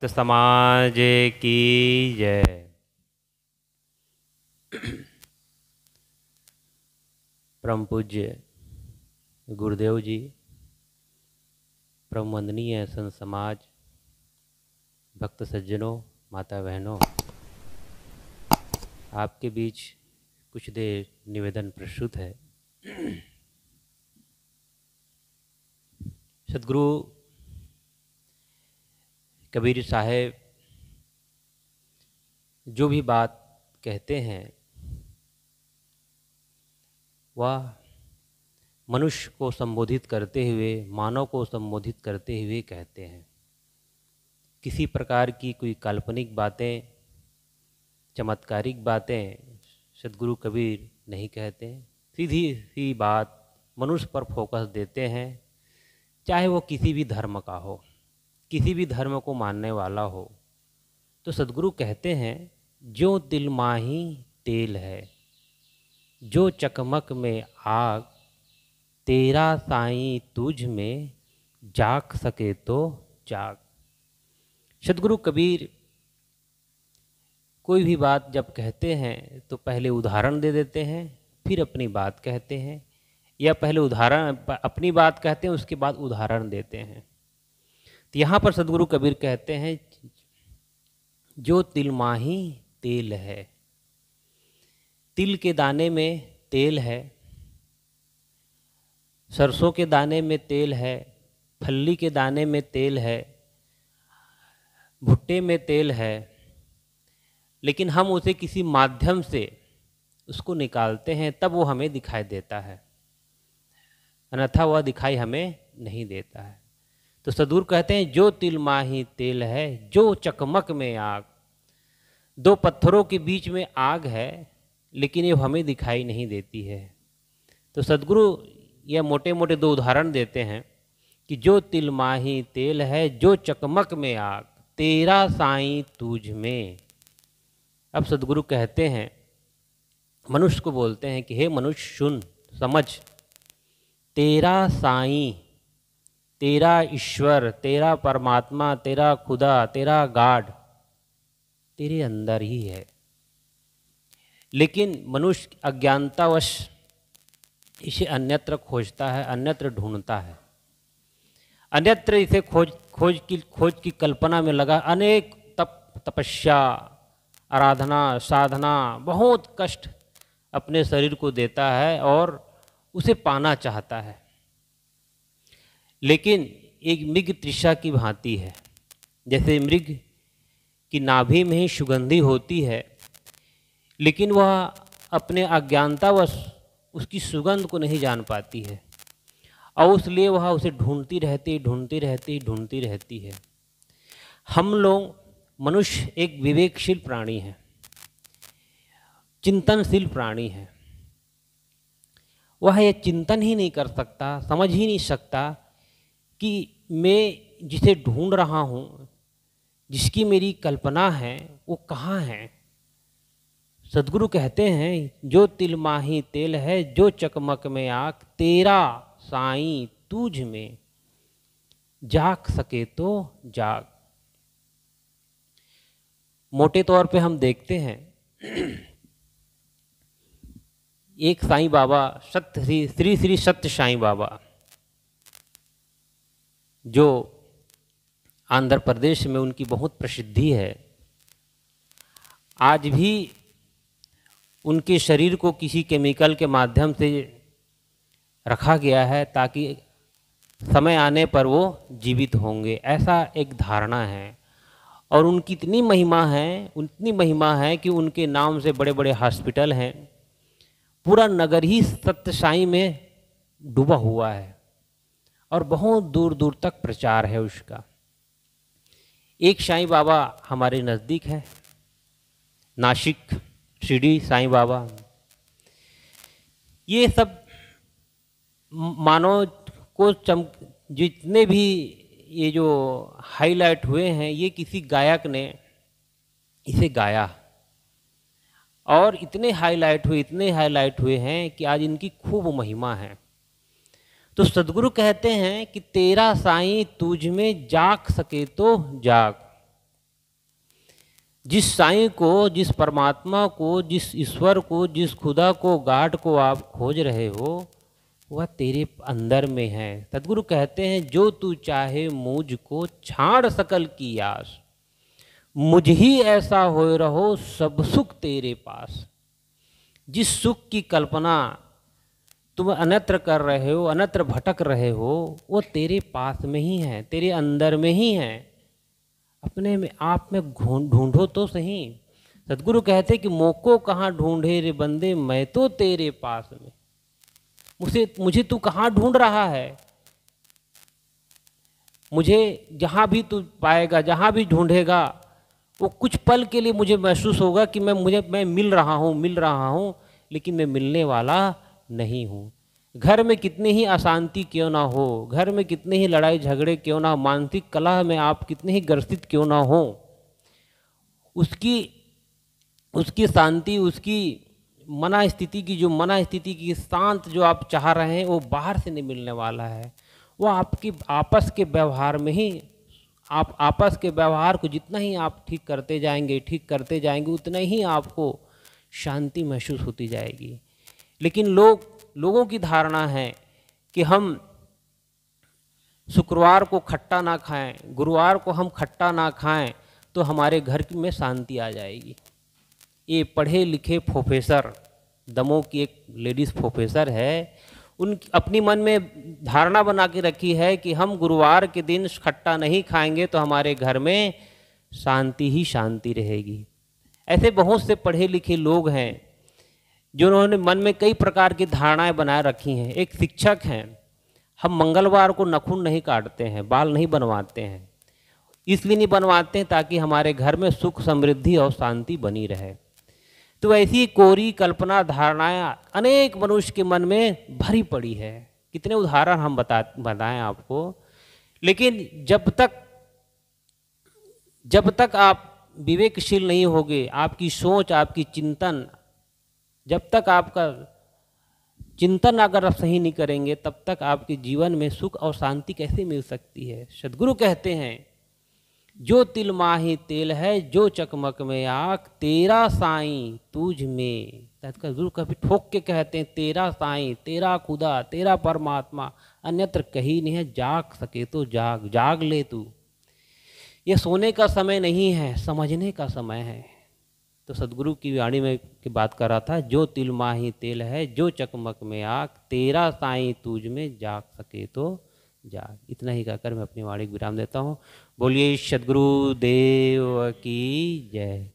तो समाज की जय। परम पूज्य गुरुदेव जी, परम वंदनीय संत समाज, भक्त सज्जनों, माता बहनों, आपके बीच कुछ देर निवेदन प्रस्तुत है। सदगुरु कबीर साहेब जो भी बात कहते हैं वह मनुष्य को संबोधित करते हुए, मानव को संबोधित करते हुए कहते हैं। किसी प्रकार की कोई काल्पनिक बातें, चमत्कारिक बातें सदगुरु कबीर नहीं कहते। सीधी सी बात मनुष्य पर फोकस देते हैं, चाहे वो किसी भी धर्म का हो, किसी भी धर्म को मानने वाला हो। तो सदगुरु कहते हैं, जो तिल माही तेल है, जो चकमक में आग, तेरा साईं तुझ में जाग सके तो जाग। सदगुरु कबीर कोई भी बात जब कहते हैं तो पहले उदाहरण दे देते हैं, फिर अपनी बात कहते हैं, या पहले उदाहरण अपनी बात कहते हैं, उसके बाद उदाहरण देते हैं। तो यहाँ पर सदगुरु कबीर कहते हैं, जो तिल माही तेल है, तिल के दाने में तेल है, सरसों के दाने में तेल है, फल्ली के दाने में तेल है, भुट्टे में तेल है, लेकिन हम उसे किसी माध्यम से उसको निकालते हैं, तब वो हमें दिखाई देता है, अन्यथा वह दिखाई हमें नहीं देता है। तो सदगुरु कहते हैं, जो तिल माही तेल है, जो चकमक में आग। दो पत्थरों के बीच में आग है, लेकिन ये हमें दिखाई नहीं देती है। तो सदगुरु यह मोटे मोटे दो उदाहरण देते हैं कि जो तिल माही तेल है, जो चकमक में आग, तेरा साईं तुझ में। अब सदगुरु कहते हैं, मनुष्य को बोलते हैं कि हे मनुष्य सुन, समझ, तेरा साईं, तेरा ईश्वर, तेरा परमात्मा, तेरा खुदा, तेरा गॉड तेरे अंदर ही है। लेकिन मनुष्य अज्ञानतावश इसे अन्यत्र खोजता है, अन्यत्र ढूंढता है, अन्यत्र इसे खोज की कल्पना में लगा। अनेक तपस्या, आराधना, साधना, बहुत कष्ट अपने शरीर को देता है और उसे पाना चाहता है। लेकिन एक मृग तृषा की भांति है। जैसे मृग की नाभि में ही सुगंधी होती है, लेकिन वह अपने अज्ञानतावश उसकी सुगंध को नहीं जान पाती है, और इसलिए वह उसे ढूंढती रहती है। हम लोग मनुष्य एक विवेकशील प्राणी है, चिंतनशील प्राणी है। वह ये चिंतन ही नहीं कर सकता, समझ ही नहीं सकता कि मैं जिसे ढूंढ रहा हूँ, जिसकी मेरी कल्पना है, वो कहाँ है। सदगुरु कहते हैं, जो तिल माही तेल है, जो चकमक में आग, तेरा साईं तुझ में जाग सके तो जाग। मोटे तौर पे हम देखते हैं, एक साईं बाबा, श्री सत्य साईं बाबा, जो आंध्र प्रदेश में उनकी बहुत प्रसिद्धि है। आज भी उनके शरीर को किसी केमिकल के माध्यम से रखा गया है, ताकि समय आने पर वो जीवित होंगे, ऐसा एक धारणा है। और उनकी इतनी महिमा है कि उनके नाम से बड़े बड़े हॉस्पिटल हैं। पूरा नगर ही सत्य साईं में डूबा हुआ है, और बहुत दूर दूर तक प्रचार है उसका। एक साईं बाबा हमारे नज़दीक है, नासिक शिरडी साईं बाबा। ये सब मानव को जितने भी ये जो हाईलाइट हुए हैं, ये किसी गायक ने इसे गाया, और इतने हाईलाइट हुए हैं कि आज इनकी खूब महिमा है। तो सदगुरु कहते हैं कि तेरा साईं तुझ में जाग सके तो जाग। जिस साईं को, जिस परमात्मा को, जिस ईश्वर को, जिस खुदा को, गाड को आप खोज रहे हो, वह तेरे अंदर में है। सद्गुरु कहते हैं, जो तू चाहे मुझको छाड़ सकल की आस, मुझ ही ऐसा होए रहो सब सुख तेरे पास। जिस सुख की कल्पना तुम अन्यत्र कर रहे हो, अन्यत्र भटक रहे हो, वो तेरे पास में ही है, तेरे अंदर में ही है। अपने में आप में ढूंढो तो सही। सद्गुरु कहते कि मोको कहाँ ढूंढे रे बंदे, मैं तो तेरे पास में। मुझे तू कहाँ ढूंढ रहा है? मुझे जहाँ भी तू पाएगा, जहाँ भी ढूंढेगा, वो कुछ पल के लिए मुझे महसूस होगा कि मैं मिल रहा हूँ, लेकिन मैं मिलने वाला नहीं हूँ। घर में कितने ही अशांति क्यों ना हो, घर में कितने ही लड़ाई झगड़े क्यों ना हो, मानसिक कलह में आप कितने ही ग्रसित क्यों ना हो, उसकी शांति, उसकी मना स्थिति की शांत जो आप चाह रहे हैं, वो बाहर से नहीं मिलने वाला है। वो आपकी आपस के व्यवहार में ही, आप आपस के व्यवहार को जितना ही आप ठीक करते जाएंगे उतना ही आपको शांति महसूस होती जाएगी। लेकिन लोगों की धारणा है कि हम शुक्रवार को खट्टा ना खाएं, गुरुवार को हम खट्टा ना खाएं तो हमारे घर में शांति आ जाएगी। ये पढ़े लिखे प्रोफेसर, दमोह की एक लेडीज़ प्रोफेसर है, उन अपनी मन में धारणा बना के रखी है कि हम गुरुवार के दिन खट्टा नहीं खाएंगे तो हमारे घर में शांति ही शांति रहेगी। ऐसे बहुत से पढ़े लिखे लोग हैं जिन्होंने मन में कई प्रकार की धारणाएं बनाए रखी हैं। एक शिक्षक हैं, हम मंगलवार को नाखून नहीं काटते हैं, बाल नहीं बनवाते हैं, इसलिए नहीं बनवाते हैं ताकि हमारे घर में सुख समृद्धि और शांति बनी रहे। तो ऐसी कोरी कल्पना धारणाएं अनेक मनुष्य के मन में भरी पड़ी है। कितने उदाहरण हम बताएं आपको। लेकिन जब तक आप विवेकशील नहीं होगे, आपकी सोच, आपकी चिंतन, जब तक आपका चिंतन अगर आप सही नहीं करेंगे, तब तक आपके जीवन में सुख और शांति कैसे मिल सकती है। सद्गुरु कहते हैं, जो तिल माही तेल है, जो चकमक में आँख, तेरा साईं तुझ में। सद्गुरु कभी ठोक के कहते हैं, तेरा साईं, तेरा खुदा, तेरा परमात्मा अन्यत्र कहीं नहीं है। जाग सके तो जाग ले तू। ये सोने का समय नहीं है, समझने का समय है। तो सद्गुरु की वाणी में की बात कर रहा था, जो तिल माही तेल है, जो चकमक में आँख, तेरा साईं तुझ में, जाग सके तो जाग। इतना ही कहकर मैं अपनी वाणी को विराम देता हूँ। बोलिए सद्गुरु देव की जय।